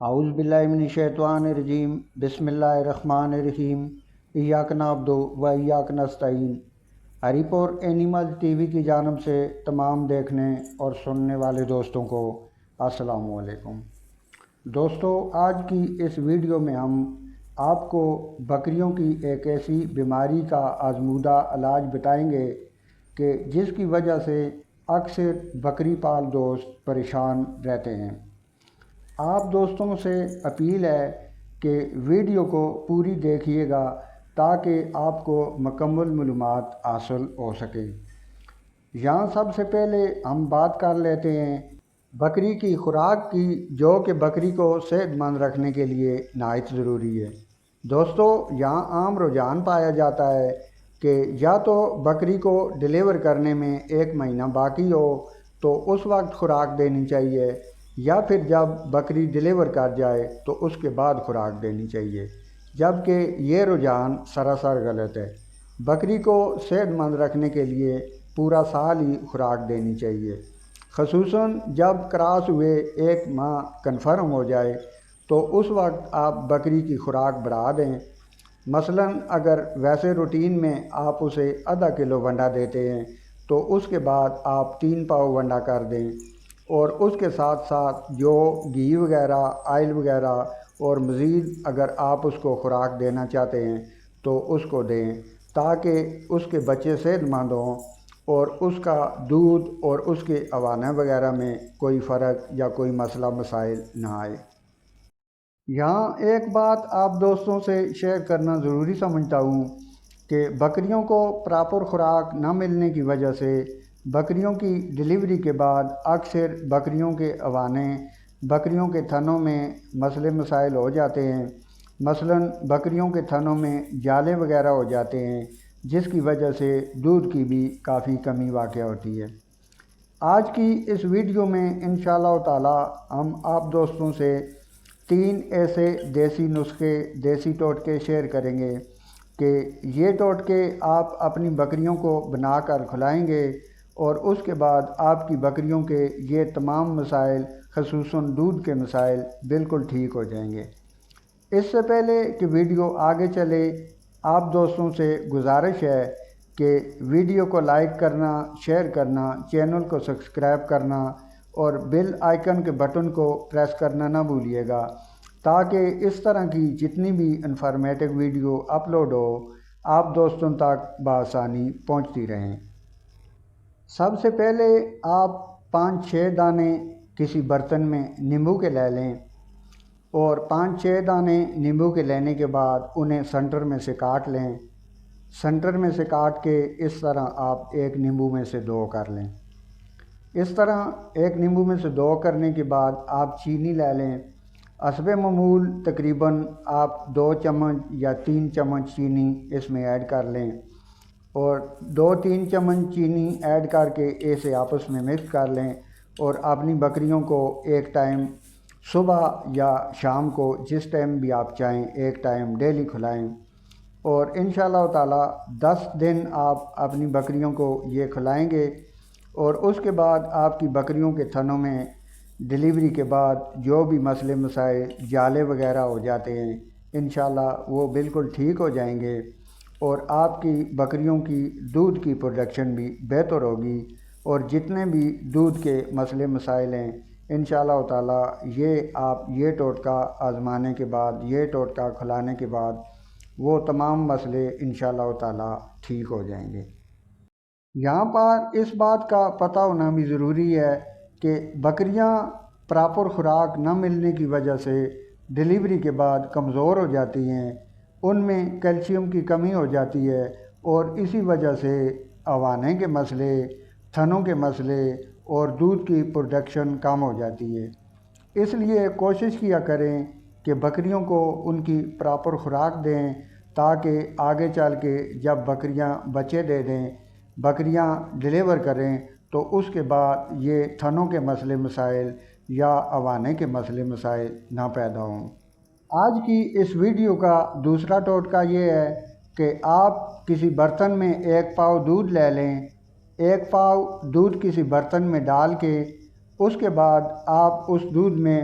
اعوذ باللہ من الشیطان الرجیم بسم اللہ الرحمن الرحیم ایاک نعبد و ایاک نستعین۔ ہری پور اینیمل ٹی وی کی جانب سے تمام دیکھنے اور سننے والے دوستوں کو السلام علیکم۔ دوستو، آج کی اس ویڈیو میں ہم آپ کو بکریوں کی ایک ایسی بیماری کا آزمودہ علاج بتائیں گے کہ جس کی وجہ سے اکثر بکری پال دوست پریشان رہتے ہیں۔ آپ دوستوں سے اپیل ہے کہ ویڈیو کو پوری دیکھیے گا تاکہ آپ کو مکمل معلومات حاصل ہو سکے۔ یہاں سب سے پہلے ہم بات کر لیتے ہیں بکری کی خوراک کی، جو کہ بکری کو صحت مند رکھنے کے لیے نہایت ضروری ہے۔ دوستو، یہاں عام رجحان پایا جاتا ہے کہ یا تو بکری کو ڈیلیور کرنے میں 1 مہینہ باقی ہو تو اس وقت خوراک دینی چاہیے، یا پھر جب بکری ڈیلیور کر جائے تو اس کے بعد خوراک دینی چاہیے، جبکہ یہ رجحان سراسر غلط ہے۔ بکری کو صحت مند رکھنے کے لیے پورا سال ہی خوراک دینی چاہیے، خصوصاً جب کراس ہوئے 1 ماہ کنفرم ہو جائے تو اس وقت آپ بکری کی خوراک بڑھا دیں۔ مثلاً اگر ویسے روٹین میں آپ اسے ½ کلو ونڈا دیتے ہیں تو اس کے بعد آپ 3 پاؤ ونڈا کر دیں، اور اس کے ساتھ ساتھ جو گھی وغیرہ، آئل وغیرہ اور مزید اگر آپ اس کو خوراک دینا چاہتے ہیں تو اس کو دیں، تاکہ اس کے بچے صحت مند ہوں اور اس کا دودھ اور اس کے اوانے وغیرہ میں کوئی فرق یا کوئی مسئلہ مسائل نہ آئے۔ یہاں ایک بات آپ دوستوں سے شیئر کرنا ضروری سمجھتا ہوں کہ بکریوں کو پراپر خوراک نہ ملنے کی وجہ سے بکریوں کی ڈیلیوری کے بعد اکثر بکریوں کے اوانے، بکریوں کے تھنوں میں مسئلے مسائل ہو جاتے ہیں۔ مثلاً بکریوں کے تھنوں میں جالے وغیرہ ہو جاتے ہیں، جس کی وجہ سے دودھ کی بھی کافی کمی واقع ہوتی ہے۔ آج کی اس ویڈیو میں انشاءاللہ تعالی ہم آپ دوستوں سے 3 ایسے دیسی نسخے، دیسی ٹوٹکے شیئر کریں گے کہ یہ ٹوٹکے آپ اپنی بکریوں کو بنا کر کھلائیں گے اور اس کے بعد آپ کی بکریوں کے یہ تمام مسائل، خصوصاً دودھ کے مسائل، بالکل ٹھیک ہو جائیں گے۔ اس سے پہلے کہ ویڈیو آگے چلے، آپ دوستوں سے گزارش ہے کہ ویڈیو کو لائک کرنا، شیئر کرنا، چینل کو سبسکرائب کرنا اور بیل آئیکن کے بٹن کو پریس کرنا نہ بھولیے گا، تاکہ اس طرح کی جتنی بھی انفارمیٹو ویڈیو اپلوڈ ہو آپ دوستوں تک بآسانی پہنچتی رہیں۔ سب سے پہلے آپ 5-6 دانے کسی برتن میں نیمبو کے لے لیں، اور 5-6 دانے نیمبو کے لینے کے بعد انہیں سنٹر میں سے کاٹ لیں۔ سنٹر میں سے کاٹ کے اس طرح آپ 1 نیمبو میں سے 2 کر لیں۔ اس طرح 1 نیمبو میں سے 2 کرنے کے بعد آپ چینی لے لیں۔ حسب معمول تقریباً آپ 2 چمچ یا 3 چمچ چینی اس میں ایڈ کر لیں، اور 2-3 چمچ چینی ایڈ کر کے اسے آپس میں مکس کر لیں، اور اپنی بکریوں کو ایک ٹائم صبح یا شام کو، جس ٹائم بھی آپ چاہیں، ایک ٹائم ڈیلی کھلائیں، اور انشاءاللہ تعالی 10 دن آپ اپنی بکریوں کو یہ کھلائیں گے، اور اس کے بعد آپ کی بکریوں کے تھنوں میں ڈیلیوری کے بعد جو بھی مسئلے مسائل، جالے وغیرہ ہو جاتے ہیں، انشاءاللہ وہ بالکل ٹھیک ہو جائیں گے، اور آپ کی بکریوں کی دودھ کی پروڈکشن بھی بہتر ہوگی، اور جتنے بھی دودھ کے مسئلے مسائل ہیں انشاءاللہ تعالی یہ ٹوٹکا آزمانے کے بعد، یہ ٹوٹکا کھلانے کے بعد وہ تمام مسئلے انشاءاللہ تعالی ٹھیک ہو جائیں گے۔ یہاں پر اس بات کا پتہ ہونا بھی ضروری ہے کہ بکریاں پراپر خوراک نہ ملنے کی وجہ سے ڈیلیوری کے بعد کمزور ہو جاتی ہیں، ان میں کیلشیم کی کمی ہو جاتی ہے، اور اسی وجہ سے اوانے کے مسئلے، تھنوں کے مسئلے اور دودھ کی پروڈکشن کم ہو جاتی ہے۔ اس لیے کوشش کیا کریں کہ بکریوں کو ان کی پراپر خوراک دیں، تاکہ آگے چل کے جب بکریاں بچے دے دیں، بکریاں ڈیلیور کریں، تو اس کے بعد یہ تھنوں کے مسئلے مسائل یا اوانے کے مسئلے مسائل نہ پیدا ہوں۔ آج کی اس ویڈیو کا دوسرا ٹوٹکا یہ ہے کہ آپ کسی برتن میں 1 پاؤ دودھ لے لیں۔ 1 پاؤ دودھ کسی برتن میں ڈال کے اس کے بعد آپ اس دودھ میں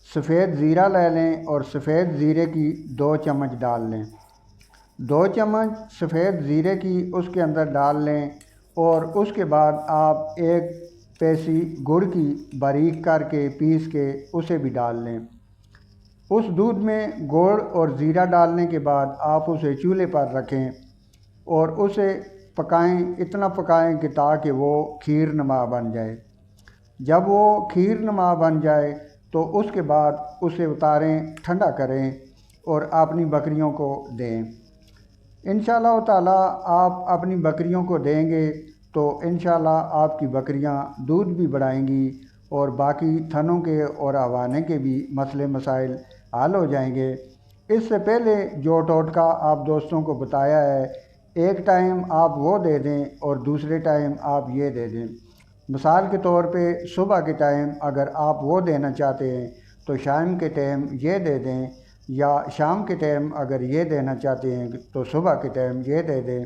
سفید زیرہ لے لیں اور سفید زیرے کی 2 چمچ ڈال لیں۔ 2 چمچ سفید زیرے کی اس کے اندر ڈال لیں اور اس کے بعد آپ 1 پیسی گڑ کی باریک کر کے پیس کے اسے بھی ڈال لیں۔ اس دودھ میں گڑ اور زیرہ ڈالنے کے بعد آپ اسے چولہے پر رکھیں اور اسے پکائیں، اتنا پکائیں کہ تاکہ وہ کھیر نما بن جائے۔ جب وہ کھیر نما بن جائے تو اس کے بعد اسے اتاریں، ٹھنڈا کریں اور اپنی بکریوں کو دیں۔ انشاءاللہ تعالیٰ آپ اپنی بکریوں کو دیں گے تو انشاءاللہ آپ کی بکریاں دودھ بھی بڑھائیں گی اور باقی تھنوں کے اور ہوانے کے بھی مسئلے مسائل حل ہو جائیں گے۔ اس سے پہلے جو ٹوٹکا آپ دوستوں کو بتایا ہے، ایک ٹائم آپ وہ دے دیں اور دوسرے ٹائم آپ یہ دے دیں۔ مثال کے طور پہ صبح کے ٹائم اگر آپ وہ دینا چاہتے ہیں تو شام کے ٹائم یہ دے دیں، یا شام کے ٹائم اگر یہ دینا چاہتے ہیں تو صبح کے ٹائم یہ دے دیں۔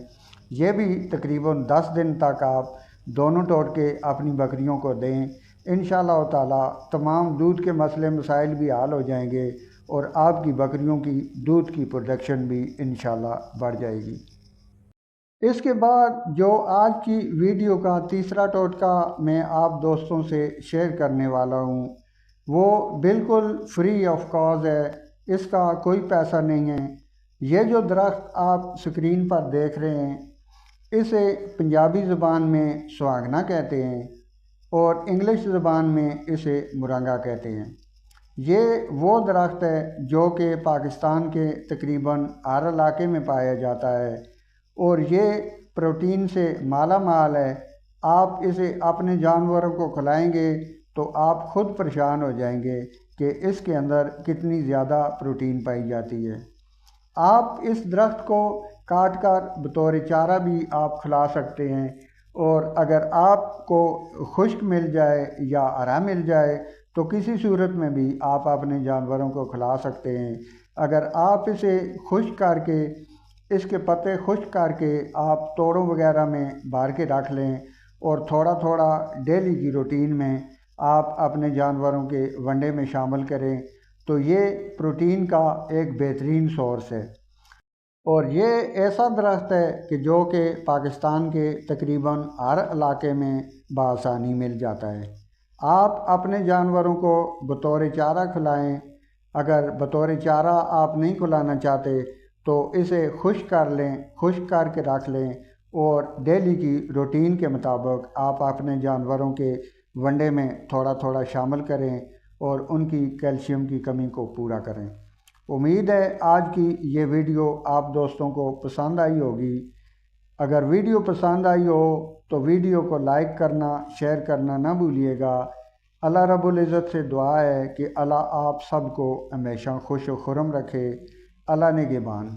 یہ بھی تقریباً 10 دن تک آپ دونوں ٹوٹکے اپنی بکریوں کو دیں۔ انشاءاللہ تعالیٰ تمام دودھ کے مسئلے مسائل بھی حل ہو جائیں گے اور آپ کی بکریوں کی دودھ کی پروڈکشن بھی انشاءاللہ بڑھ جائے گی۔ اس کے بعد جو آج کی ویڈیو کا تیسرا ٹوٹکا میں آپ دوستوں سے شیئر کرنے والا ہوں، وہ بالکل فری آف کاسٹ ہے، اس کا کوئی پیسہ نہیں ہے۔ یہ جو درخت آپ سکرین پر دیکھ رہے ہیں، اسے پنجابی زبان میں سہاگنا کہتے ہیں اور انگلش زبان میں اسے مرنگا کہتے ہیں۔ یہ وہ درخت ہے جو کہ پاکستان کے تقریباً ہر علاقے میں پایا جاتا ہے اور یہ پروٹین سے مالا مال ہے۔ آپ اسے اپنے جانوروں کو کھلائیں گے تو آپ خود پریشان ہو جائیں گے کہ اس کے اندر کتنی زیادہ پروٹین پائی جاتی ہے۔ آپ اس درخت کو کاٹ کر بطور چارہ بھی آپ کھلا سکتے ہیں، اور اگر آپ کو خشک مل جائے یا ہرا مل جائے تو کسی صورت میں بھی آپ اپنے جانوروں کو کھلا سکتے ہیں۔ اگر آپ اسے خشک کر کے، اس کے پتے خشک کر کے آپ توڑوں وغیرہ میں بھر کے رکھ لیں اور تھوڑا تھوڑا ڈیلی کی روٹین میں آپ اپنے جانوروں کے ونڈے میں شامل کریں تو یہ پروٹین کا ایک بہترین سورس ہے۔ اور یہ ایسا درخت ہے کہ جو کہ پاکستان کے تقریباً ہر علاقے میں بآسانی مل جاتا ہے۔ آپ اپنے جانوروں کو بطور چارہ کھلائیں۔ اگر بطور چارہ آپ نہیں کھلانا چاہتے تو اسے خشک کر لیں، خشک کر کے رکھ لیں اور ڈیلی کی روٹین کے مطابق آپ اپنے جانوروں کے ونڈے میں تھوڑا تھوڑا شامل کریں اور ان کی کیلشیم کی کمی کو پورا کریں۔ امید ہے آج کی یہ ویڈیو آپ دوستوں کو پسند آئی ہوگی۔ اگر ویڈیو پسند آئی ہو تو ویڈیو کو لائک کرنا، شیئر کرنا نہ بھولیے گا۔ اللہ رب العزت سے دعا ہے کہ اللہ آپ سب کو ہمیشہ خوش و خرم رکھے۔ اللہ نگہبان۔